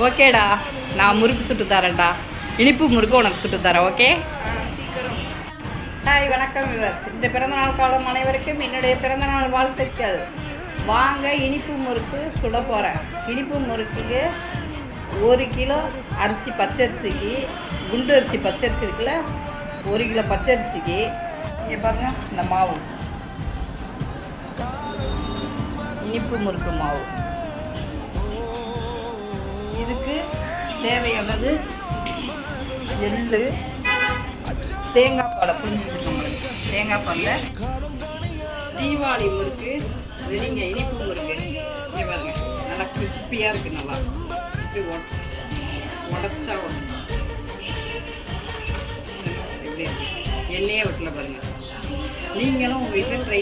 ஓகேடா, நான் முறுக்கு சுட்டு தரேன்டா. இனிப்பு முறுக்கு உனக்கு சுட்டு தரேன். ஓகே, ஹாய், வணக்கம் விவர்ஸ். இந்த பிறந்தநாள் காலம் அனைவருக்கும் என்னுடைய பிறந்தநாள் வாழ்த்துக்கள். வாங்க, இனிப்பு முறுக்கு சுட போகிறேன். இனிப்பு முறுக்குக்கு 1 கிலோ அரிசி, பச்சரிசிக்கு, குண்டு அரிசி பச்சரிசி இருக்குல்ல, 1 கிலோ பச்சரிசிக்கு இங்கே பாருங்க, இந்த மாவு இனிப்பு முறுக்கு மாவு. இதுக்கு தேவையானது எள்ளு, தேங்காய் பாலை புரிஞ்சுக்கணும். தேங்காய் பாலில் தீபாவளி முறுக்கு ரெடிங்க. இனிப்பு முறுக்கு இங்கே பாருங்க, நல்லா கிறிஸ்பியாக இருக்குது. நல்லா இப்படி உடச்சா எப்படி எண்ணெயே விட்டல பாருங்கள். நீங்களும் உங்கள் வீட்டில் ட்ரை